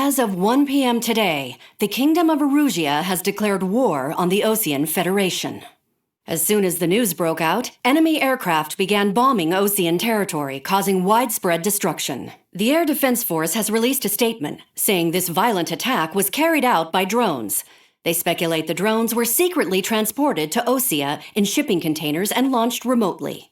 As of 1 p.m. today, the Kingdom of Erusea has declared war on the Osean Federation. As soon as the news broke out, enemy aircraft began bombing Osean territory, causing widespread destruction. The Air Defense Force has released a statement saying this violent attack was carried out by drones. They speculate the drones were secretly transported to Osea in shipping containers and launched remotely.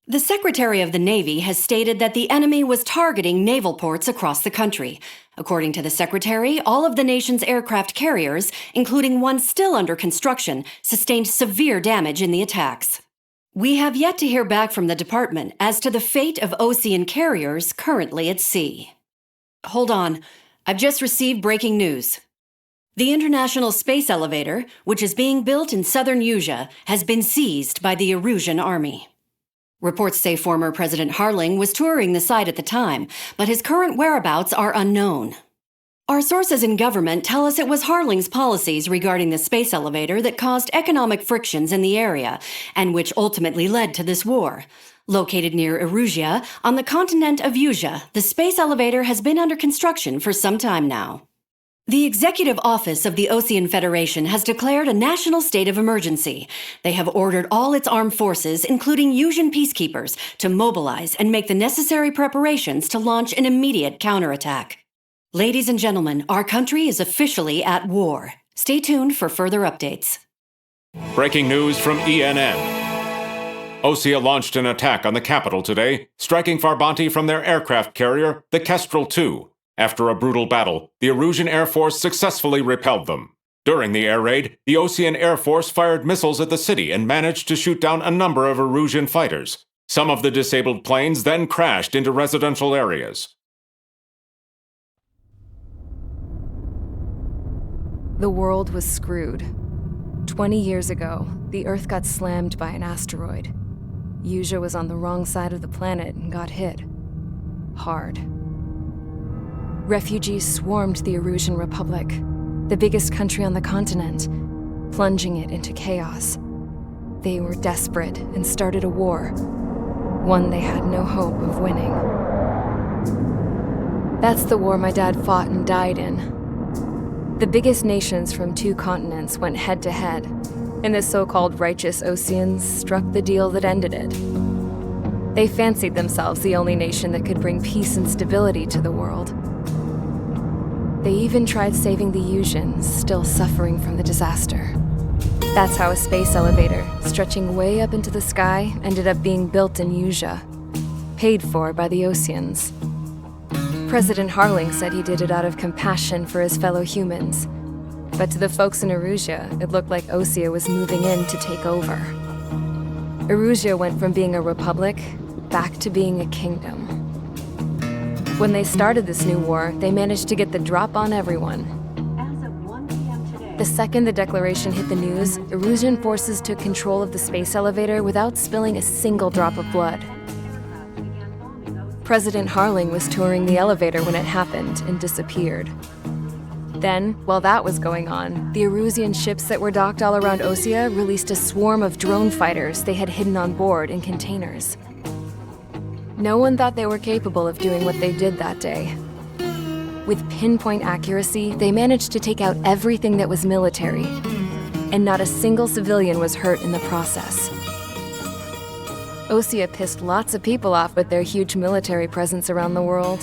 The Secretary of the Navy has stated that the enemy was targeting naval ports across the country. According to the Secretary, all of the nation's aircraft carriers, including one still under construction, sustained severe damage in the attacks. We have yet to hear back from the department as to the fate of Osean carriers currently at sea. Hold on, I've just received breaking news. The International Space Elevator, which is being built in southern Usea, has been seized by the Erusian army. Reports say former President Harling was touring the site at the time, but his current whereabouts are unknown. Our sources in government tell us it was Harling's policies regarding the space elevator that caused economic frictions in the area, and which ultimately led to this war. Located near Erusea, on the continent of Usea, the space elevator has been under construction for some time now. The Executive Office of the Osean Federation has declared a national state of emergency. They have ordered all its armed forces, including Usean peacekeepers, to mobilize and make the necessary preparations to launch an immediate counterattack. Ladies and gentlemen, our country is officially at war. Stay tuned for further updates. Breaking news from ENN. Osea launched an attack on the capital today, striking Farbanti from their aircraft carrier, the Kestrel II. After a brutal battle, the Erusian Air Force successfully repelled them. During the air raid, the Osean Air Force fired missiles at the city and managed to shoot down a number of Erusian fighters. Some of the disabled planes then crashed into residential areas. The world was screwed. 20 years ago, the Earth got slammed by an asteroid. Usea was on the wrong side of the planet and got hit. Hard. Refugees swarmed the Erusian Republic, the biggest country on the continent, plunging it into chaos. They were desperate and started a war, one they had no hope of winning. That's the war my dad fought and died in. The biggest nations from 2 continents went head-to-head, and the so-called righteous Oseans struck the deal that ended it. They fancied themselves the only nation that could bring peace and stability to the world. They even tried saving the Useans, still suffering from the disaster. That's how a space elevator, stretching way up into the sky, ended up being built in Usea, paid for by the Oseans. President Harling said he did it out of compassion for his fellow humans, but to the folks in Erusea, it looked like Osea was moving in to take over. Erusea went from being a republic back to being a kingdom. When they started this new war, they managed to get the drop on everyone. As of 1 p.m. today, The second the declaration hit the news, Erusian forces took control of the space elevator without spilling a single drop of blood. President Harling was touring the elevator when it happened and disappeared. Then, while that was going on, the Erusian ships that were docked all around Osea released a swarm of drone fighters they had hidden on board in containers. No one thought they were capable of doing what they did that day. With pinpoint accuracy, they managed to take out everything that was military, and not a single civilian was hurt in the process. Osea pissed lots of people off with their huge military presence around the world.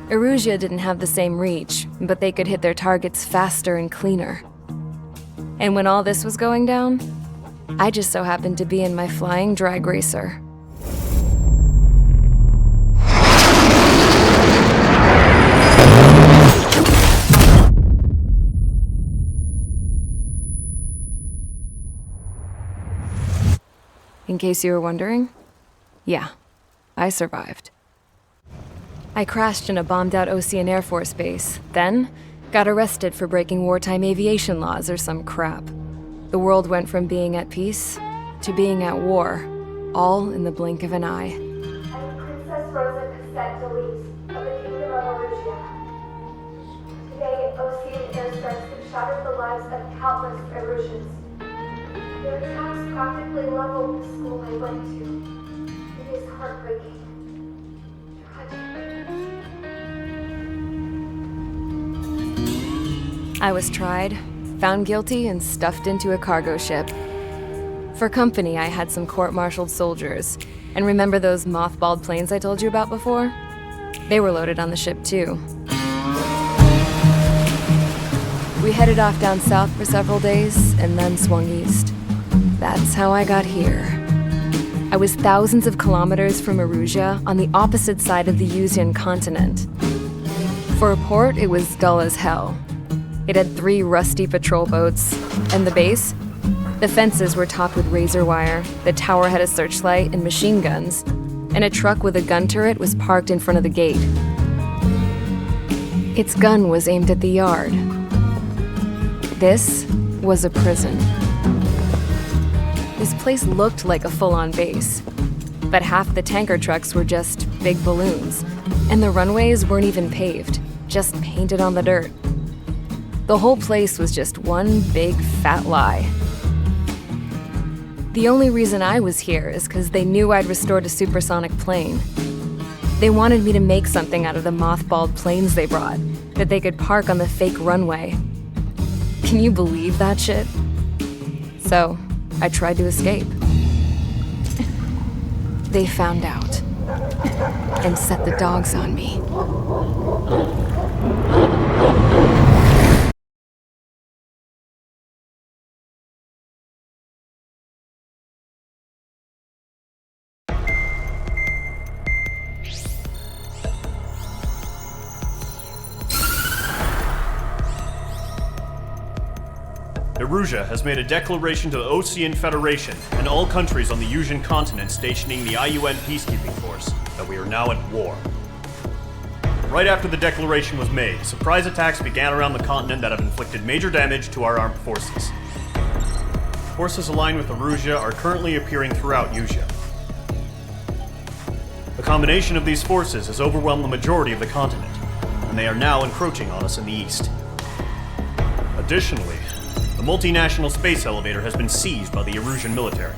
Erusea didn't have the same reach, but they could hit their targets faster and cleaner. And when all this was going down, I just so happened to be in my flying drag racer. In case you were wondering, yeah, I survived. I crashed in a bombed-out Osean Air Force base, then got arrested for breaking wartime aviation laws or some crap. The world went from being at peace to being at war, all in the blink of an eye. I'm Princess Rosa Cassette-Delise of the Kingdom of Erusea. Today, Osean airstrikes have shattered the lives of countless Erusians. Their attacks practically leveled the school I went to. It is heartbreaking. Tragic. I was tried, found guilty, and stuffed into a cargo ship. For company, I had some court-martialed soldiers. And remember those mothballed planes I told you about before? They were loaded on the ship too. We headed off down south for several days, and then swung east. That's how I got here. I was thousands of kilometers from Erusea, on the opposite side of the Usean continent. For a port, it was dull as hell. It had 3 rusty patrol boats, and the base? The fences were topped with razor wire, the tower had a searchlight and machine guns, and a truck with a gun turret was parked in front of the gate. Its gun was aimed at the yard. This was a prison. This place looked like a full-on base, but half the tanker trucks were just big balloons, and the runways weren't even paved, just painted on the dirt. The whole place was just one big fat lie. The only reason I was here is because they knew I'd restored a supersonic plane. They wanted me to make something out of the mothballed planes they brought, that they could park on the fake runway. Can you believe that shit? So, I tried to escape. They found out, and set the dogs on me. Erusea has made a declaration to the Osean Federation and all countries on the Usean continent stationing the IUN peacekeeping force that we are now at war. Right after the declaration was made, surprise attacks began around the continent that have inflicted major damage to our armed forces. Forces aligned with Erusea are currently appearing throughout Usea. The combination of these forces has overwhelmed the majority of the continent, and they are now encroaching on us in the east. Additionally, the multinational space elevator has been seized by the Erusian military.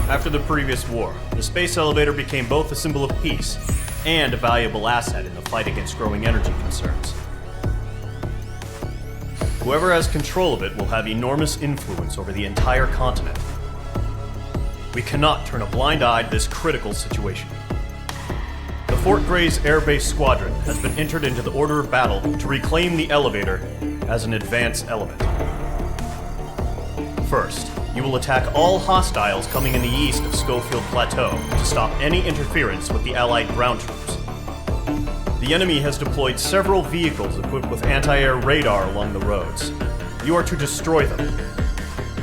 After the previous war, the space elevator became both a symbol of peace and a valuable asset in the fight against growing energy concerns. Whoever has control of it will have enormous influence over the entire continent. We cannot turn a blind eye to this critical situation. The Fort Gray's Air Base Squadron has been entered into the order of battle to reclaim the elevator as an advance element. First, you will attack all hostiles coming in the east of Schofield Plateau to stop any interference with the Allied ground troops. The enemy has deployed several vehicles equipped with anti-air radar along the roads. You are to destroy them.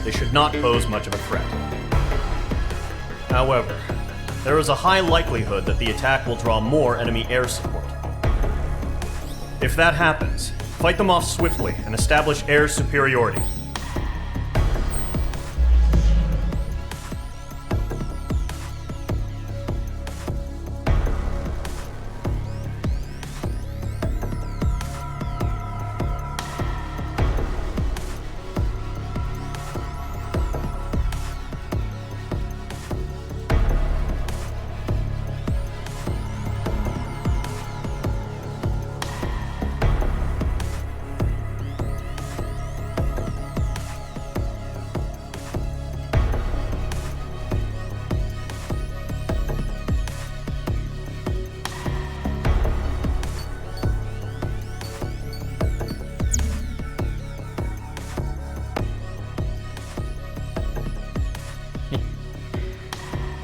They should not pose much of a threat. However, there is a high likelihood that the attack will draw more enemy air support. If that happens, fight them off swiftly and establish air superiority.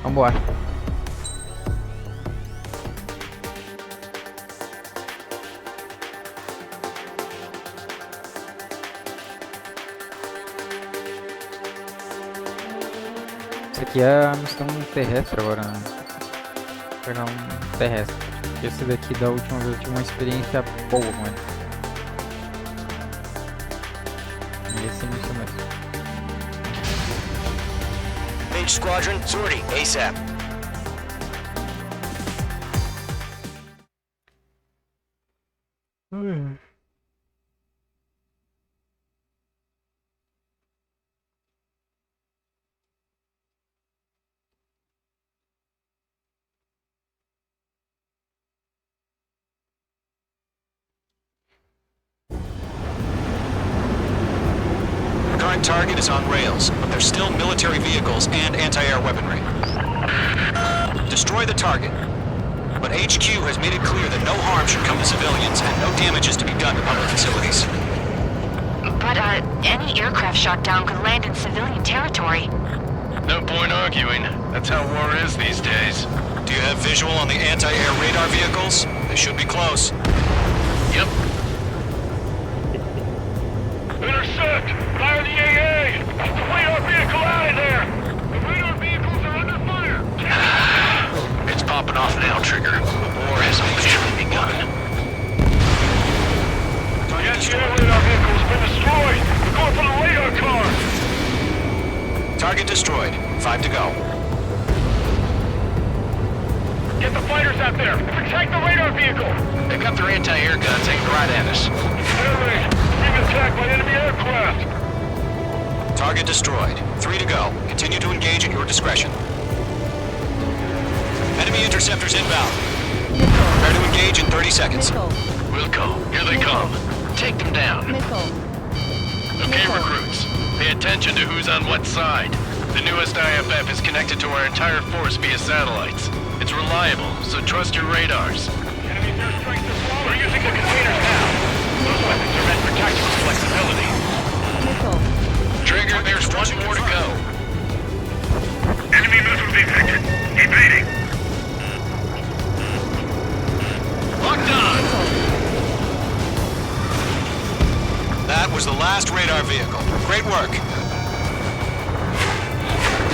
Vambora. Isso aqui é a missão terrestre agora, né? Vou pegar um terrestre. Esse daqui da última vez eu tive uma experiência boa com ele. Esse é isso mesmo. Mage Squadron, sortie, ASAP. current target is on rails, but there's still military vehicles and anti-air weaponry. Destroy the target. But HQ has made it clear that no harm should come to civilians and no damage is to be done to public facilities. But, any aircraft shot down could land in civilian territory. No point arguing. That's how war is these days. Do you have visual on the anti-air radar vehicles? They should be close. Yep. Intercept! Fire the AA! The radar vehicle out of there! The radar vehicles are under fire! It's popping off now, Trigger. The war has officially begun. The anti-air radar vehicle has been destroyed! We're going for the radar car! Target destroyed. 5 to go. Get the fighters out there! Protect the radar vehicle! They got their anti-air guns aimed right at us. Air raid! Being attacked by enemy aircraft! Target destroyed. 3 to go. Continue to engage at your discretion. Enemy interceptors inbound. Prepare to engage in 30 seconds. Wilco, here they come. Take them down. Okay, recruits. Pay attention to who's on what side. The newest IFF is connected to our entire force via satellites. It's reliable, so trust your radars. Enemy airstrikes are falling! We're using the containers now! Those weapons are meant for tactical flexibility. Trigger, there's one more to go. Enemy missile detected. Evading. Locked on! That was the last radar vehicle. Great work.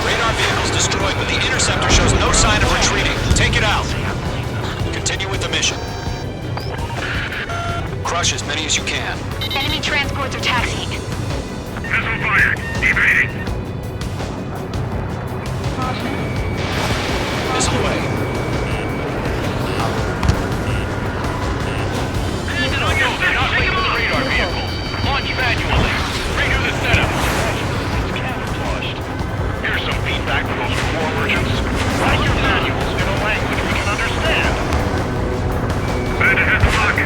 Radar vehicle's destroyed, but the interceptor shows no sign of retreating. Take it out. Continue with the mission. Crush as many as you can. Enemy transports are taxiing. Missile fired. Evading. Missile away. Take the radar vehicles. Launch manually. Redo the setup. Camouflaged. Here's some feedback for those war merchants. Write your manuals in a language we can understand. Bandit has the lock.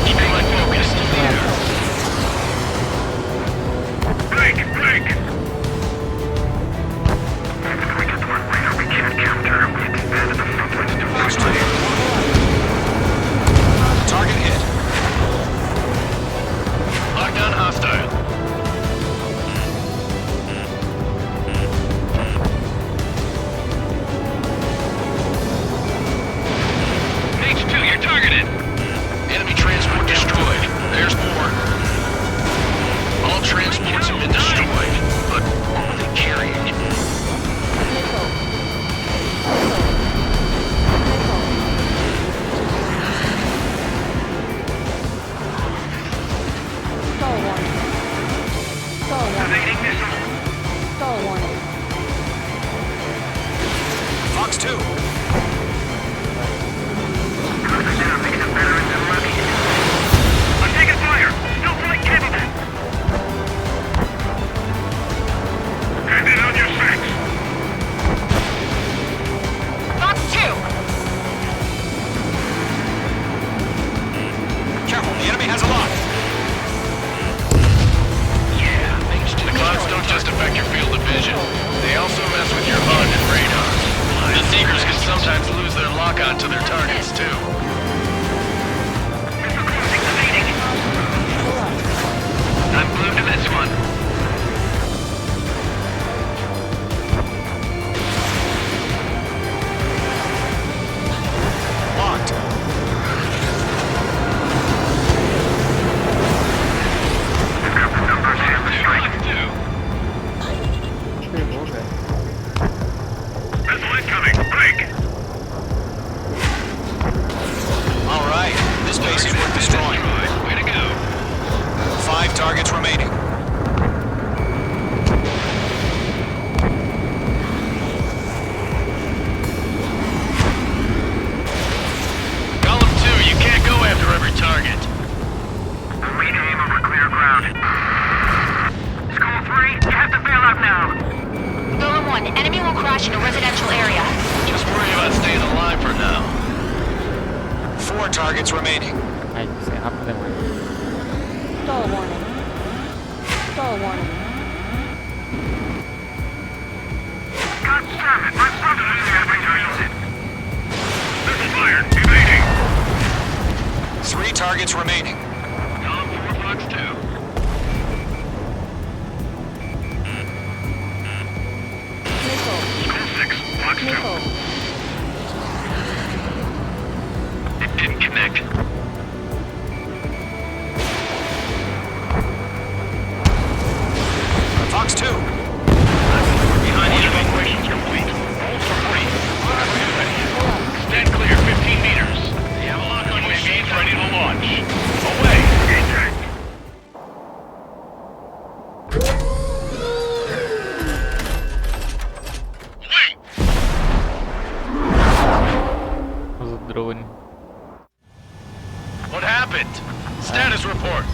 Keeping my focus. Break! We get the one radar we can't counter. We expanded the front ones to watch. Target hit. Lockdown hostile. H2, you're targeted. Enemy transport destroyed. There's more. All transports have been destroyed, but what were they carrying? Evading missile. Fox 2. I'm taking fire. Still flight capable. Hand it on your six. Fox 2! Careful, the enemy has a lock. The clouds don't just affect your field of vision. They also mess with your HUD and radar. The Seekers can sometimes lose their lock-on to their targets, too. Missile crossing evading. I'm glued to this one. Locked. We've got the numbers and the strike. Pegou, velho. Missile incoming. Break. All right. This base is worth destroying. Way to go. 5 targets remaining. Column 2, you can't go after every target. We aim over clear ground. School 3, you have to bail out now. Golem 1, enemy will crash in a residential area. Just worry about staying alive for now. 4 targets remaining. Ai, isso é rápido demais. Stall warning. Stall warning. God damn it! My brother is having Missile fired! Evading! 3 targets remaining. Column 4, Fox 2. Missile. Skull 6, Fox 2. Missile. It didn't connect. Fox 2. Behind the evacuation's complete. Hold for free. Stand clear, 15 meters. You have a lock on UAVs ready to launch. Away! Wait! Usa o drone. What happened? Status report.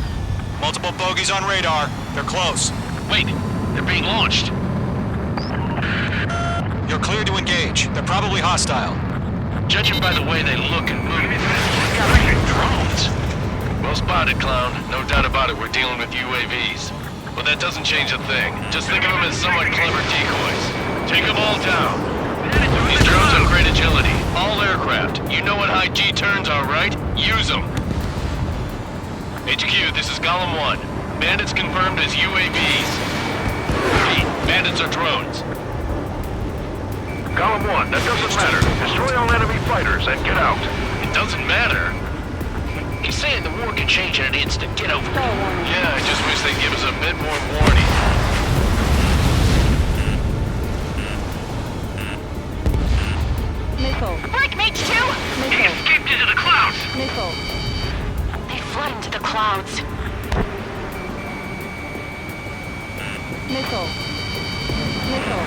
Multiple bogies on radar. They're close. Wait, they're being launched. You're cleared to engage. They're probably hostile. Judging by the way they look and move, freaking drones. Well spotted, clown. No doubt about it, we're dealing with UAVs. But that doesn't change a thing. Just think of them as somewhat clever decoys. Take them all down. These drones have great agility. All aircraft. You know what high G turns are, right? Use them. HQ, this is Golem 1. Bandits confirmed as UAVs. Repeat, bandits are drones. Column 1, that doesn't matter. Destroy all enemy fighters and get out. It doesn't matter. He's saying the war can change in an instant. Get over it. Stall warning. Yeah, I just wish they'd give us a bit more warning. Missile. Break mage 2! He Missile. escaped into the clouds. Missile. They flood into the clouds. Missile. Missile.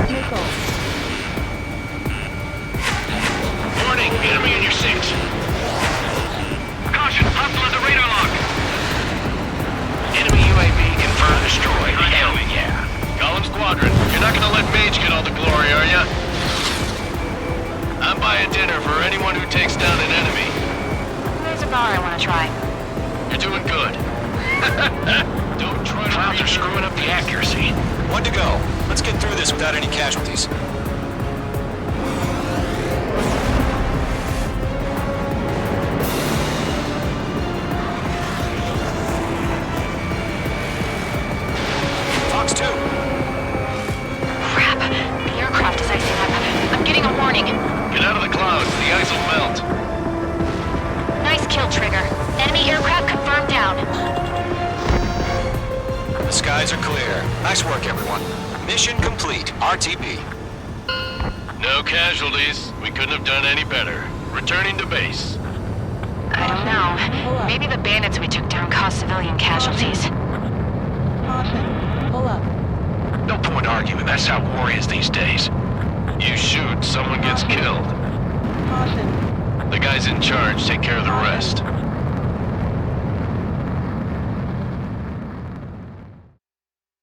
Missile. Warning, enemy in your 6. Caution, hostile under radar lock. Enemy UAV confirmed destroyed. Hell yeah. Golem Squadron, you're not gonna let Mage get all the glory, are ya? I'm buying dinner for anyone who takes down an enemy. There's a bar I want to try. You're doing good. Don't try to Clouds are screwing up the accuracy. 1 to go. Let's get through this without any casualties. Fox 2. Crap. The aircraft is icing up. I'm getting a warning. Get out of the clouds, the ice will melt. Nice kill, Trigger. Enemy aircraft confirmed down. The skies are clear. Nice work, everyone. Mission complete. RTB. No casualties. We couldn't have done any better. Returning to base. I don't know. Maybe the bandits we took down caused civilian casualties. Caution. Pull up. No point arguing. That's how war is these days. You shoot, someone gets killed. Caution. The guys in charge take care of the rest.